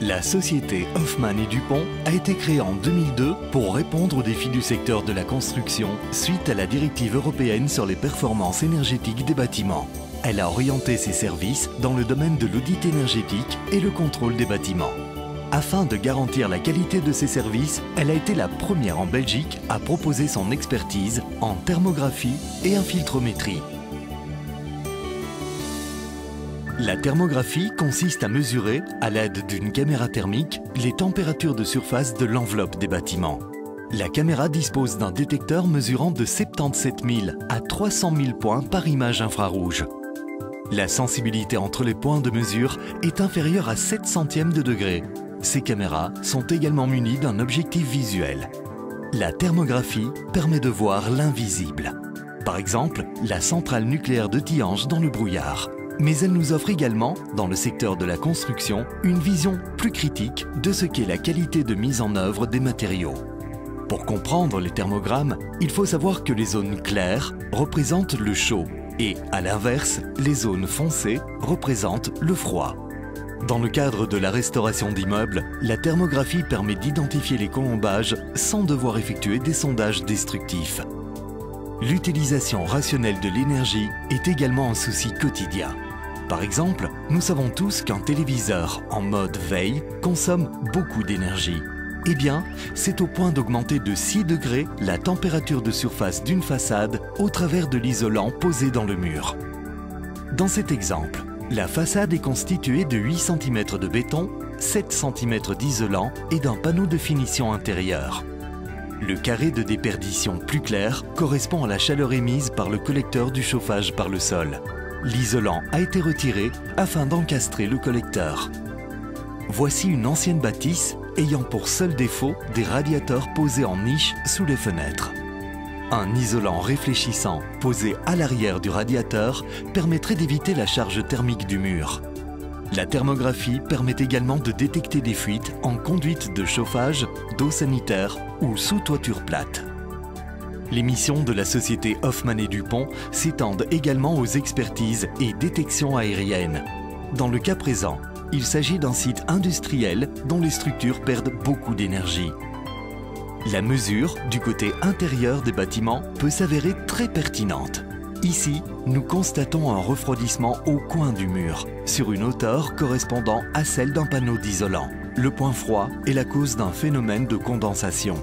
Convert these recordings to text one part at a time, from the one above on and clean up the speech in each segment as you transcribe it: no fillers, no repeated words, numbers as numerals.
La société Hoffmann et Dupont a été créée en 2002 pour répondre aux défis du secteur de la construction suite à la directive européenne sur les performances énergétiques des bâtiments. Elle a orienté ses services dans le domaine de l'audit énergétique et le contrôle des bâtiments. Afin de garantir la qualité de ses services, elle a été la première en Belgique à proposer son expertise en thermographie et infiltrométrie. La thermographie consiste à mesurer, à l'aide d'une caméra thermique, les températures de surface de l'enveloppe des bâtiments. La caméra dispose d'un détecteur mesurant de 77 000 à 300 000 points par image infrarouge. La sensibilité entre les points de mesure est inférieure à 7 centièmes de degré. Ces caméras sont également munies d'un objectif visuel. La thermographie permet de voir l'invisible. Par exemple, la centrale nucléaire de Tihange dans le brouillard. Mais elle nous offre également, dans le secteur de la construction, une vision plus critique de ce qu'est la qualité de mise en œuvre des matériaux. Pour comprendre les thermogrammes, il faut savoir que les zones claires représentent le chaud et, à l'inverse, les zones foncées représentent le froid. Dans le cadre de la restauration d'immeubles, la thermographie permet d'identifier les colombages sans devoir effectuer des sondages destructifs. L'utilisation rationnelle de l'énergie est également un souci quotidien. Par exemple, nous savons tous qu'un téléviseur en mode veille consomme beaucoup d'énergie. Eh bien, c'est au point d'augmenter de 6 degrés la température de surface d'une façade au travers de l'isolant posé dans le mur. Dans cet exemple, la façade est constituée de 8 cm de béton, 7 cm d'isolant et d'un panneau de finition intérieure. Le carré de déperdition plus clair correspond à la chaleur émise par le collecteur du chauffage par le sol. L'isolant a été retiré afin d'encastrer le collecteur. Voici une ancienne bâtisse ayant pour seul défaut des radiateurs posés en niche sous les fenêtres. Un isolant réfléchissant posé à l'arrière du radiateur permettrait d'éviter la charge thermique du mur. La thermographie permet également de détecter des fuites en conduite de chauffage, d'eau sanitaire ou sous toiture plate. Les missions de la société Hoffmann et Dupont s'étendent également aux expertises et détections aériennes. Dans le cas présent, il s'agit d'un site industriel dont les structures perdent beaucoup d'énergie. La mesure du côté intérieur des bâtiments peut s'avérer très pertinente. Ici, nous constatons un refroidissement au coin du mur, sur une hauteur correspondant à celle d'un panneau d'isolant. Le point froid est la cause d'un phénomène de condensation.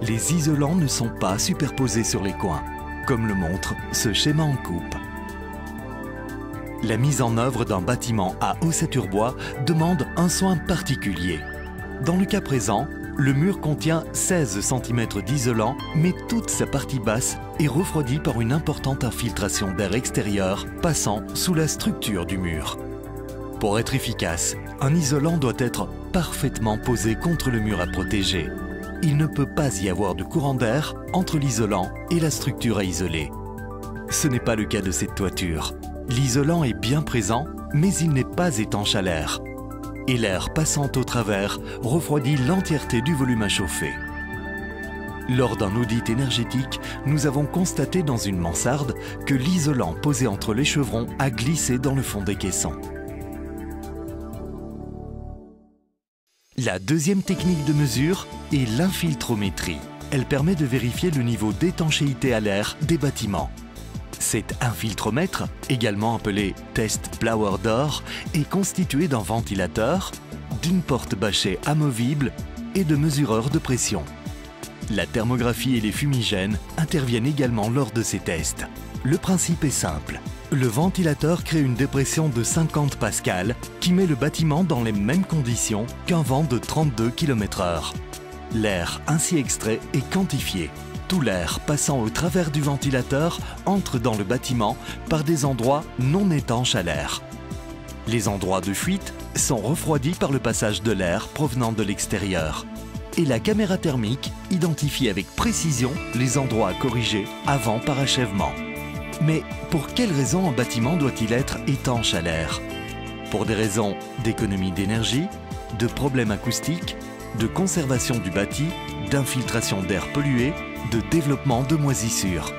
Les isolants ne sont pas superposés sur les coins, comme le montre ce schéma en coupe. La mise en œuvre d'un bâtiment à ossature-bois demande un soin particulier. Dans le cas présent, le mur contient 16 cm d'isolant, mais toute sa partie basse est refroidie par une importante infiltration d'air extérieur passant sous la structure du mur. Pour être efficace, un isolant doit être parfaitement posé contre le mur à protéger. Il ne peut pas y avoir de courant d'air entre l'isolant et la structure à isoler. Ce n'est pas le cas de cette toiture. L'isolant est bien présent, mais il n'est pas étanche à l'air. Et l'air passant au travers refroidit l'entièreté du volume à chauffer. Lors d'un audit énergétique, nous avons constaté dans une mansarde que l'isolant posé entre les chevrons a glissé dans le fond des caissons. La deuxième technique de mesure est l'infiltrométrie. Elle permet de vérifier le niveau d'étanchéité à l'air des bâtiments. Cet infiltromètre, également appelé test blower door, est constitué d'un ventilateur, d'une porte bâchée amovible et de mesureurs de pression. La thermographie et les fumigènes interviennent également lors de ces tests. Le principe est simple. Le ventilateur crée une dépression de 50 pascal qui met le bâtiment dans les mêmes conditions qu'un vent de 32 km/h. L'air ainsi extrait est quantifié. Tout l'air passant au travers du ventilateur entre dans le bâtiment par des endroits non étanches à l'air. Les endroits de fuite sont refroidis par le passage de l'air provenant de l'extérieur. Et la caméra thermique identifie avec précision les endroits à corriger avant parachèvement. Mais pour quelles raisons un bâtiment doit-il être étanche à l'air? Pour des raisons d'économie d'énergie, de problèmes acoustiques, de conservation du bâti, d'infiltration d'air pollué, de développement de moisissures.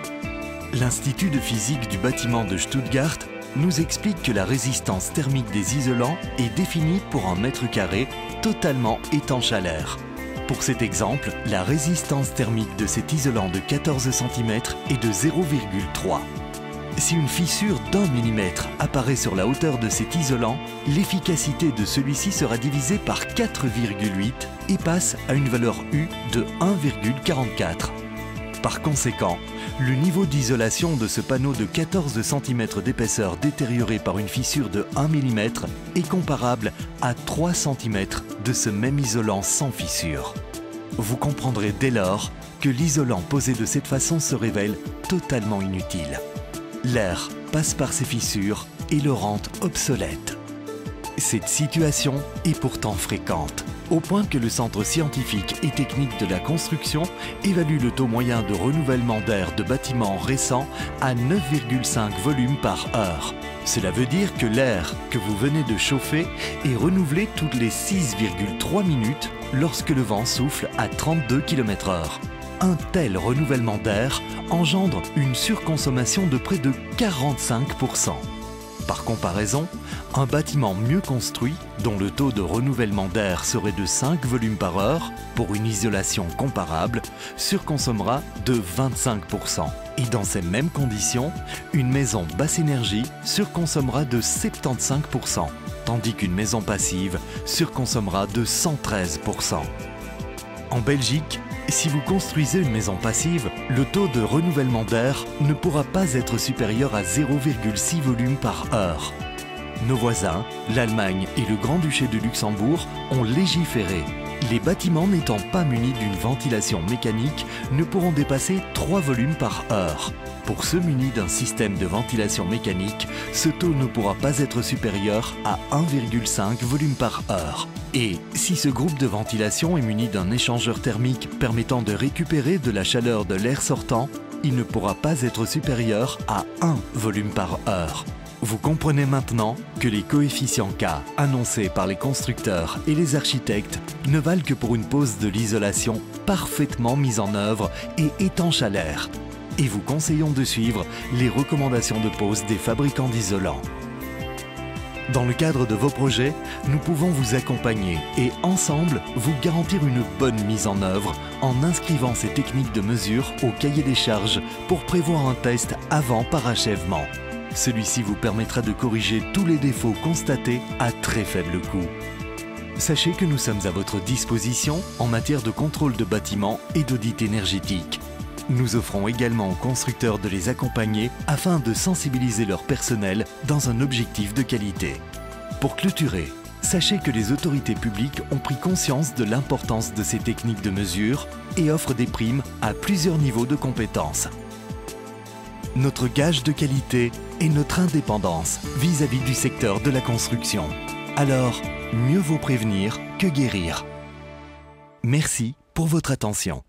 L'Institut de physique du bâtiment de Stuttgart nous explique que la résistance thermique des isolants est définie pour un mètre carré totalement étanche à l'air. Pour cet exemple, la résistance thermique de cet isolant de 14 cm est de 0,3. Si une fissure d'1 mm apparaît sur la hauteur de cet isolant, l'efficacité de celui-ci sera divisée par 4,8 et passe à une valeur U de 1,44. Par conséquent, le niveau d'isolation de ce panneau de 14 cm d'épaisseur détérioré par une fissure de 1 mm est comparable à 3 cm de ce même isolant sans fissure. Vous comprendrez dès lors que l'isolant posé de cette façon se révèle totalement inutile. L'air passe par ces fissures et le rend obsolète. Cette situation est pourtant fréquente, au point que le Centre scientifique et technique de la construction évalue le taux moyen de renouvellement d'air de bâtiments récents à 9,5 volumes par heure. Cela veut dire que l'air que vous venez de chauffer est renouvelé toutes les 6,3 minutes lorsque le vent souffle à 32 km/h. Un tel renouvellement d'air engendre une surconsommation de près de 45%. Par comparaison, un bâtiment mieux construit, dont le taux de renouvellement d'air serait de 5 volumes par heure, pour une isolation comparable, surconsommera de 25%. Et dans ces mêmes conditions, une maison basse énergie surconsommera de 75%, tandis qu'une maison passive surconsommera de 113%. En Belgique, si vous construisez une maison passive, le taux de renouvellement d'air ne pourra pas être supérieur à 0,6 volumes par heure. Nos voisins, l'Allemagne et le Grand-Duché de Luxembourg, ont légiféré. Les bâtiments n'étant pas munis d'une ventilation mécanique ne pourront dépasser 3 volumes par heure. Pour ceux munis d'un système de ventilation mécanique, ce taux ne pourra pas être supérieur à 1,5 volumes par heure. Et si ce groupe de ventilation est muni d'un échangeur thermique permettant de récupérer de la chaleur de l'air sortant, il ne pourra pas être supérieur à 1 volume par heure. Vous comprenez maintenant que les coefficients K annoncés par les constructeurs et les architectes ne valent que pour une pose de l'isolation parfaitement mise en œuvre et étanche à l'air. Et vous conseillons de suivre les recommandations de pose des fabricants d'isolants. Dans le cadre de vos projets, nous pouvons vous accompagner et ensemble vous garantir une bonne mise en œuvre en inscrivant ces techniques de mesure au cahier des charges pour prévoir un test avant parachèvement. Celui-ci vous permettra de corriger tous les défauts constatés à très faible coût. Sachez que nous sommes à votre disposition en matière de contrôle de bâtiments et d'audit énergétique. Nous offrons également aux constructeurs de les accompagner afin de sensibiliser leur personnel dans un objectif de qualité. Pour clôturer, sachez que les autorités publiques ont pris conscience de l'importance de ces techniques de mesure et offrent des primes à plusieurs niveaux de compétences. Notre gage de qualité est notre indépendance vis-à-vis du secteur de la construction. Alors, mieux vaut prévenir que guérir. Merci pour votre attention.